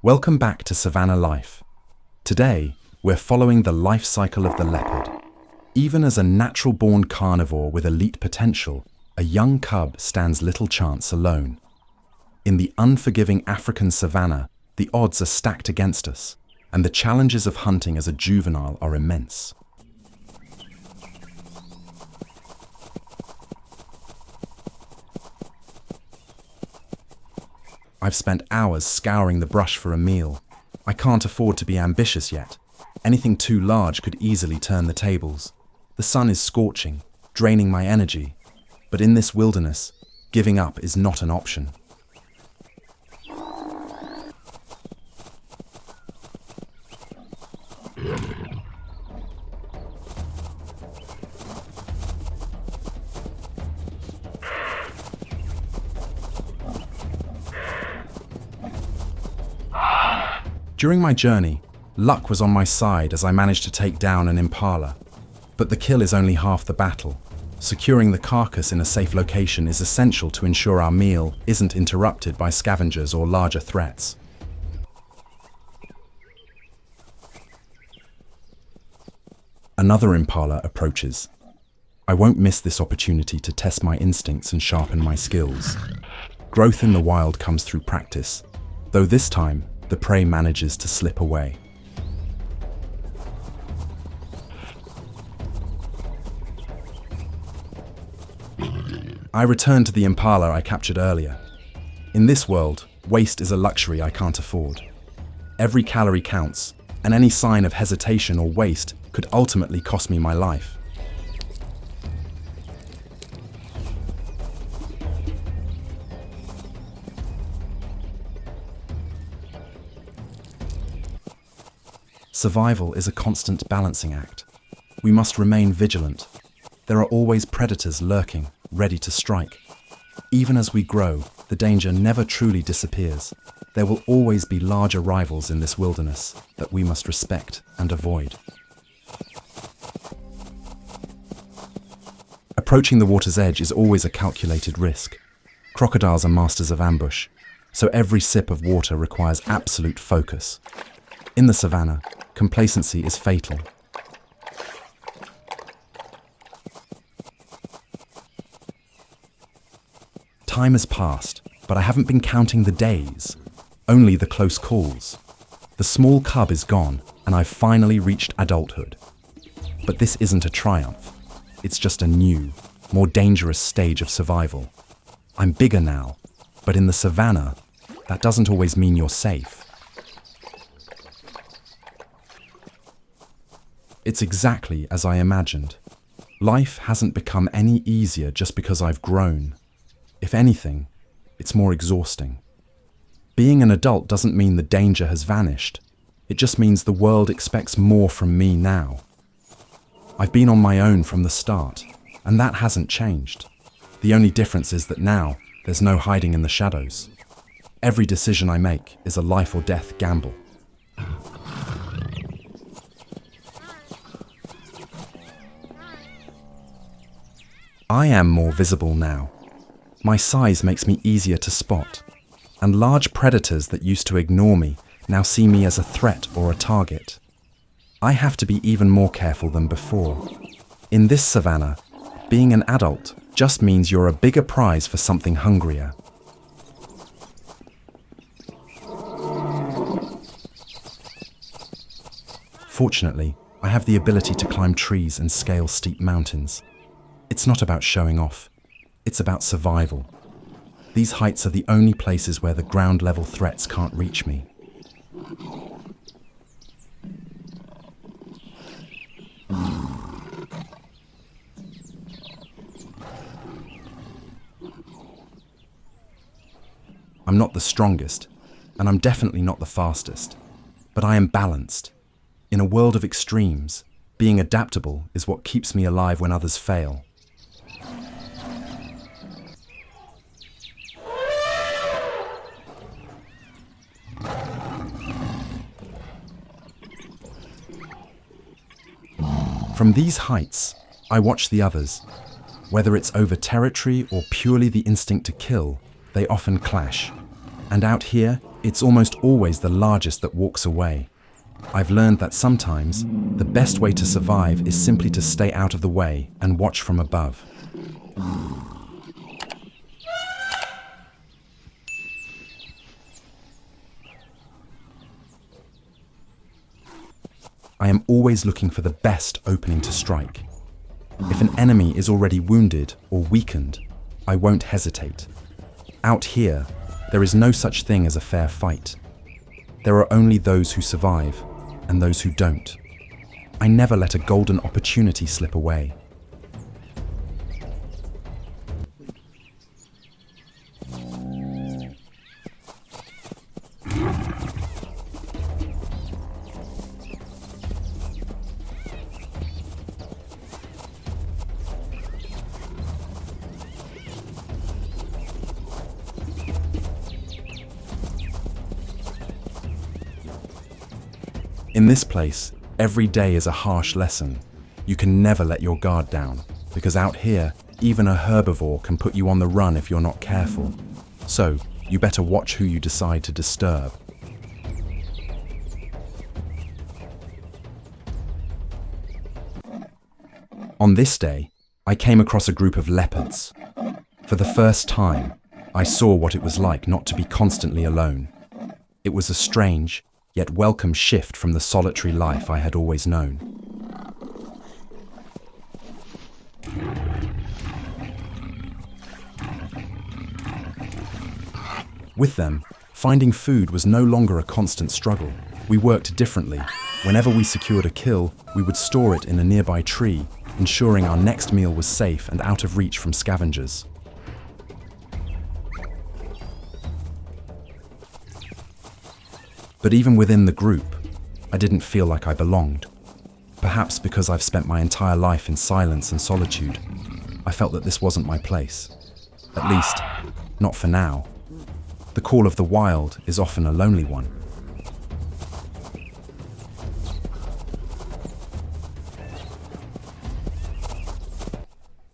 Welcome back to Savanna Life. Today, we're following the life cycle of the leopard. Even as a natural-born carnivore with elite potential, a young cub stands little chance alone. In the unforgiving African savanna, the odds are stacked against us, and the challenges of hunting as a juvenile are immense. I've spent hours scouring the brush for a meal. I can't afford to be ambitious yet. Anything too large could easily turn the tables. The sun is scorching, draining my energy. But in this wilderness, giving up is not an option. During my journey, luck was on my side as I managed to take down an impala. But the kill is only half the battle. Securing the carcass in a safe location is essential to ensure our meal isn't interrupted by scavengers or larger threats. Another impala approaches. I won't miss this opportunity to test my instincts and sharpen my skills. Growth in the wild comes through practice, though this time, the prey manages to slip away. I return to the impala I captured earlier. In this world, waste is a luxury I can't afford. Every calorie counts, and any sign of hesitation or waste could ultimately cost me my life. Survival is a constant balancing act. We must remain vigilant. There are always predators lurking, ready to strike. Even as we grow, the danger never truly disappears. There will always be larger rivals in this wilderness that we must respect and avoid. Approaching the water's edge is always a calculated risk. Crocodiles are masters of ambush, so every sip of water requires absolute focus. In the savanna, complacency is fatal. Time has passed, but I haven't been counting the days, only the close calls. The small cub is gone, and I've finally reached adulthood. But this isn't a triumph. It's just a new, more dangerous stage of survival. I'm bigger now, but in the savanna, that doesn't always mean you're safe. It's exactly as I imagined. Life hasn't become any easier just because I've grown. If anything, it's more exhausting. Being an adult doesn't mean the danger has vanished. It just means the world expects more from me now. I've been on my own from the start, and that hasn't changed. The only difference is that now, there's no hiding in the shadows. Every decision I make is a life or death gamble. I am more visible now. My size makes me easier to spot, and large predators that used to ignore me now see me as a threat or a target. I have to be even more careful than before. In this savanna, being an adult just means you're a bigger prize for something hungrier. Fortunately, I have the ability to climb trees and scale steep mountains. It's not about showing off. It's about survival. These heights are the only places where the ground-level threats can't reach me. I'm not the strongest, and I'm definitely not the fastest, but I am balanced. In a world of extremes, being adaptable is what keeps me alive when others fail. From these heights, I watch the others. Whether it's over territory or purely the instinct to kill, they often clash. And out here, It's almost always the largest that walks away. I've learned that sometimes the best way to survive is simply to stay out of the way and watch from above. I am always looking for the best opening to strike. If an enemy is already wounded or weakened, I won't hesitate. Out here, there is no such thing as a fair fight. There are only those who survive and those who don't. I never let a golden opportunity slip away. In this place, every day is a harsh lesson. You can never let your guard down, because out here, even a herbivore can put you on the run if you're not careful. So, you better watch who you decide to disturb. On this day, I came across a group of leopards. For the first time, I saw what it was like not to be constantly alone. It was a strange, yet welcome shift from the solitary life I had always known. With them, finding food was no longer a constant struggle. We worked differently. Whenever we secured a kill, we would store it in a nearby tree, ensuring our next meal was safe and out of reach from scavengers. But even within the group, I didn't feel like I belonged. Perhaps because I've spent my entire life in silence and solitude, I felt that this wasn't my place. At least, not for now. The call of the wild is often a lonely one.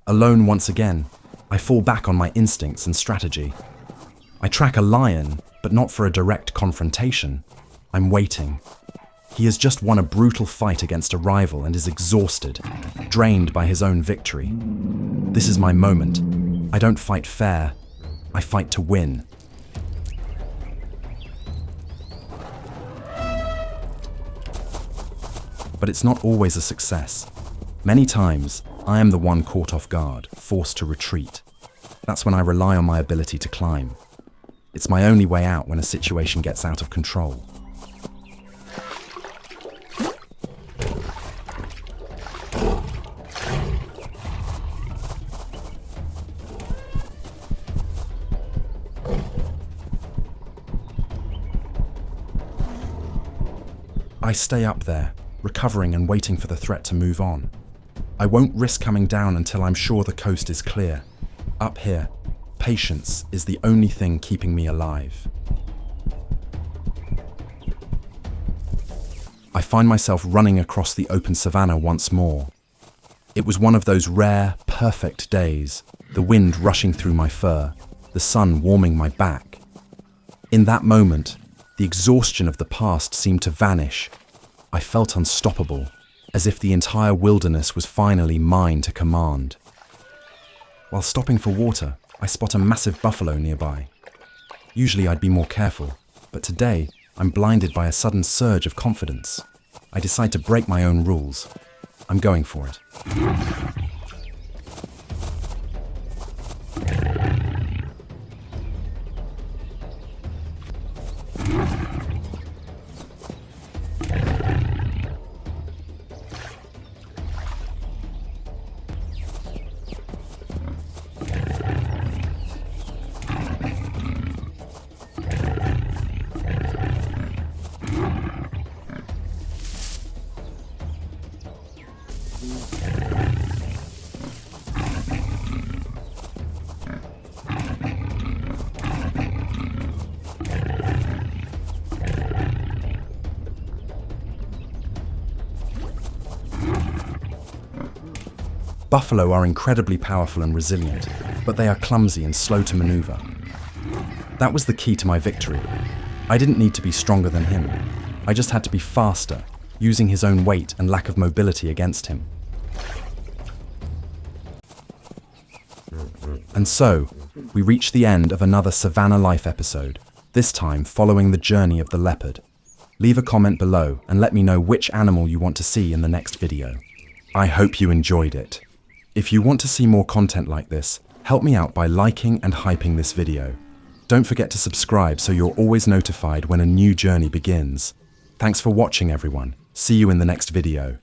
Alone once again, I fall back on my instincts and strategy. I track a lion, but not for a direct confrontation. I'm waiting. He has just won a brutal fight against a rival and is exhausted, drained by his own victory. This is my moment. I don't fight fair. I fight to win. But it's not always a success. Many times, I am the one caught off guard, forced to retreat. That's when I rely on my ability to climb. It's my only way out when a situation gets out of control. I stay up there, recovering and waiting for the threat to move on. I won't risk coming down until I'm sure the coast is clear. Up here, patience is the only thing keeping me alive. I find myself running across the open savanna once more. It was one of those rare, perfect days, the wind rushing through my fur, the sun warming my back. In that moment, the exhaustion of the past seemed to vanish. I felt unstoppable, as if the entire wilderness was finally mine to command. While stopping for water, I spot a massive buffalo nearby. Usually I'd be more careful, but today I'm blinded by a sudden surge of confidence. I decide to break my own rules. I'm going for it. Buffalo are incredibly powerful and resilient, but they are clumsy and slow to maneuver. That was the key to my victory. I didn't need to be stronger than him. I just had to be faster, using his own weight and lack of mobility against him. And so, we reach the end of another Savanna Life episode, this time following the journey of the leopard. Leave a comment below and let me know which animal you want to see in the next video. I hope you enjoyed it. If you want to see more content like this, help me out by liking and hyping this video. Don't forget to subscribe so you're always notified when a new journey begins. Thanks for watching, everyone. See you in the next video.